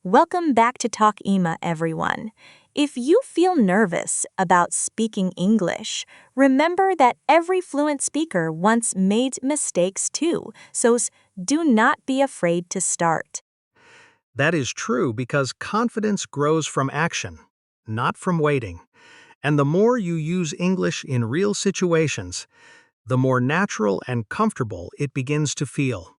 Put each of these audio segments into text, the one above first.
Welcome back to Talk Ema, everyone. If you feel nervous about speaking English, remember that every fluent speaker once made mistakes too, so do not be afraid to start. That is true because confidence grows from action, not from waiting. And the more you use English in real situations, the more natural and comfortable it begins to feel.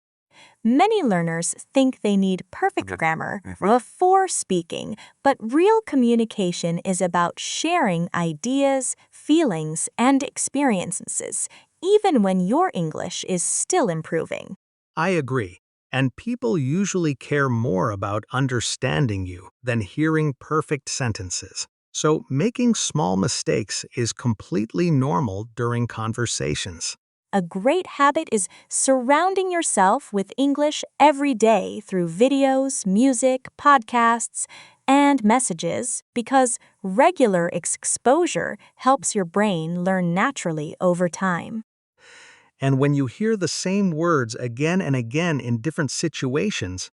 Many learners think they need perfect grammar before speaking, but real communication is about sharing ideas, feelings, and experiences, even when your English is still improving. I agree. And people usually care more about understanding you than hearing perfect sentences. So making small mistakes is completely normal during conversations. A great habit is surrounding yourself with English every day through videos, music, podcasts, and messages because regular exposure helps your brain learn naturally over time. And when you hear the same words again and again in different situations,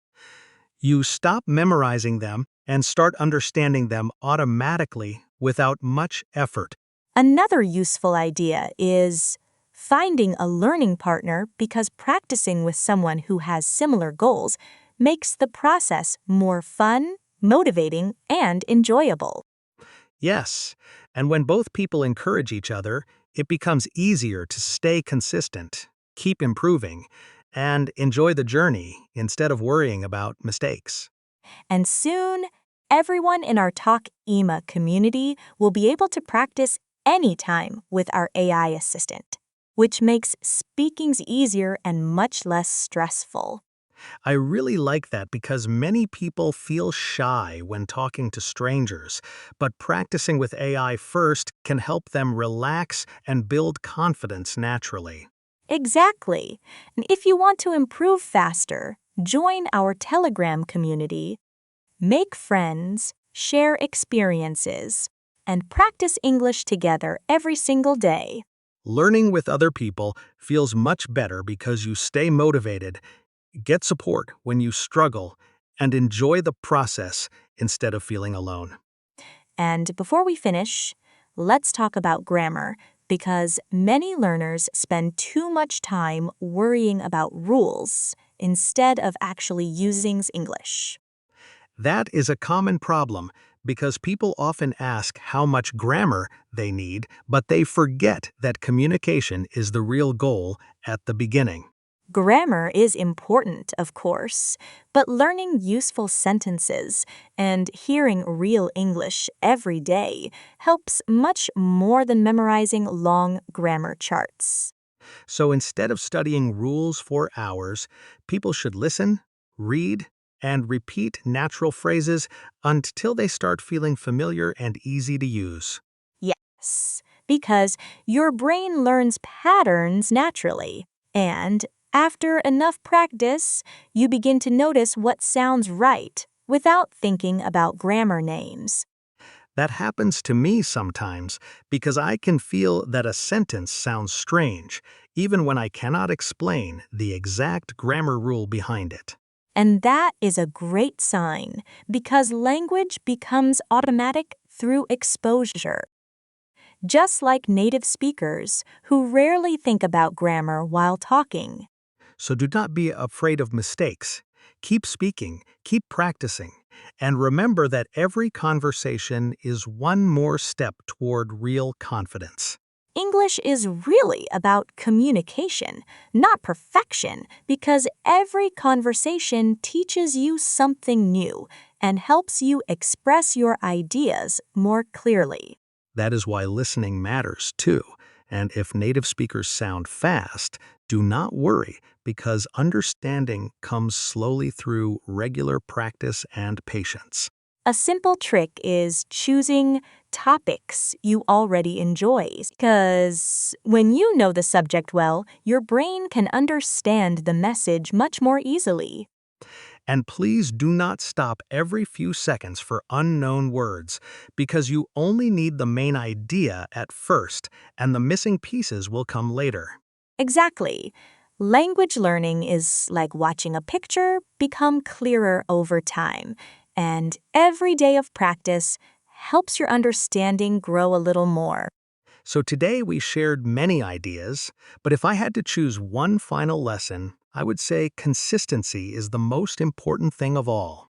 you stop memorizing them and start understanding them automatically without much effort. Another useful idea is finding a learning partner because practicing with someone who has similar goals makes the process more fun, motivating, and enjoyable. Yes, and when both people encourage each other, it becomes easier to stay consistent, keep improving, and enjoy the journey instead of worrying about mistakes. And soon, everyone in our Talk Ema community will be able to practice anytime with our AI assistant, which makes speakings easier and much less stressful. I really like that because many people feel shy when talking to strangers, but practicing with AI first can help them relax and build confidence naturally. Exactly. And if you want to improve faster, join our Telegram community, make friends, share experiences, and practice English together every single day. Learning with other people feels much better because you stay motivated, get support when you struggle, and enjoy the process instead of feeling alone. And before we finish, let's talk about grammar because many learners spend too much time worrying about rules instead of actually using English. That is a common problem because people often ask how much grammar they need, but they forget that communication is the real goal at the beginning. Grammar is important, of course, but learning useful sentences and hearing real English every day helps much more than memorizing long grammar charts. So instead of studying rules for hours, people should listen, read, and repeat natural phrases until they start feeling familiar and easy to use. Yes, because your brain learns patterns naturally, and after enough practice, you begin to notice what sounds right without thinking about grammar names. That happens to me sometimes because I can feel that a sentence sounds strange, even when I cannot explain the exact grammar rule behind it. And that is a great sign because language becomes automatic through exposure. Just like native speakers who rarely think about grammar while talking. So do not be afraid of mistakes. Keep speaking, keep practicing, and remember that every conversation is one more step toward real confidence. English is really about communication, not perfection, because every conversation teaches you something new and helps you express your ideas more clearly. That is why listening matters too. And if native speakers sound fast, do not worry because understanding comes slowly through regular practice and patience. A simple trick is choosing topics you already enjoy, because when you know the subject well, your brain can understand the message much more easily. And please do not stop every few seconds for unknown words, because you only need the main idea at first, and the missing pieces will come later. Exactly. Language learning is like watching a picture become clearer over time, And every day of practice helps your understanding grow a little more. So today we shared many ideas, but if I had to choose one final lesson, I would say consistency is the most important thing of all.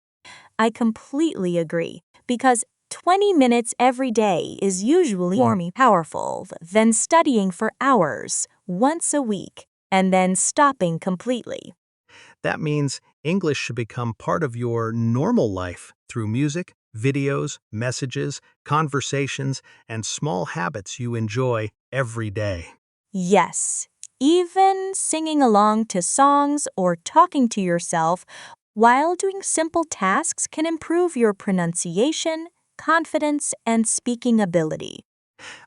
I completely agree, because 20 minutes every day is usually more powerful than studying for hours once a week and then stopping completely. That means English should become part of your normal life through music, videos, messages, conversations, and small habits you enjoy every day. Yes, even singing along to songs or talking to yourself while doing simple tasks can improve your pronunciation, confidence, and speaking ability.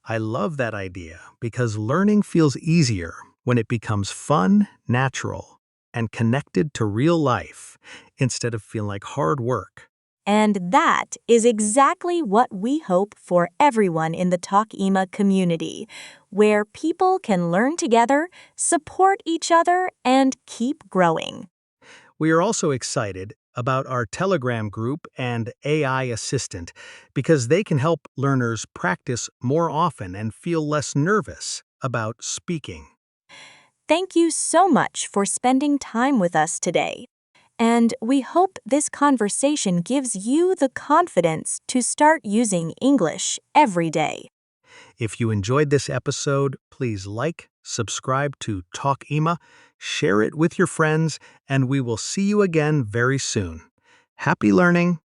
I love that idea because learning feels easier when it becomes fun, natural, and connected to real life instead of feeling like hard work. And that is exactly what we hope for everyone in the Talk Ema community, where people can learn together, support each other, and keep growing. We are also excited about our Telegram group and AI assistant because they can help learners practice more often and feel less nervous about speaking. Thank you so much for spending time with us today. And we hope this conversation gives you the confidence to start using English every day. If you enjoyed this episode, please like, subscribe to Talk Ema, share it with your friends, and we will see you again very soon. Happy learning!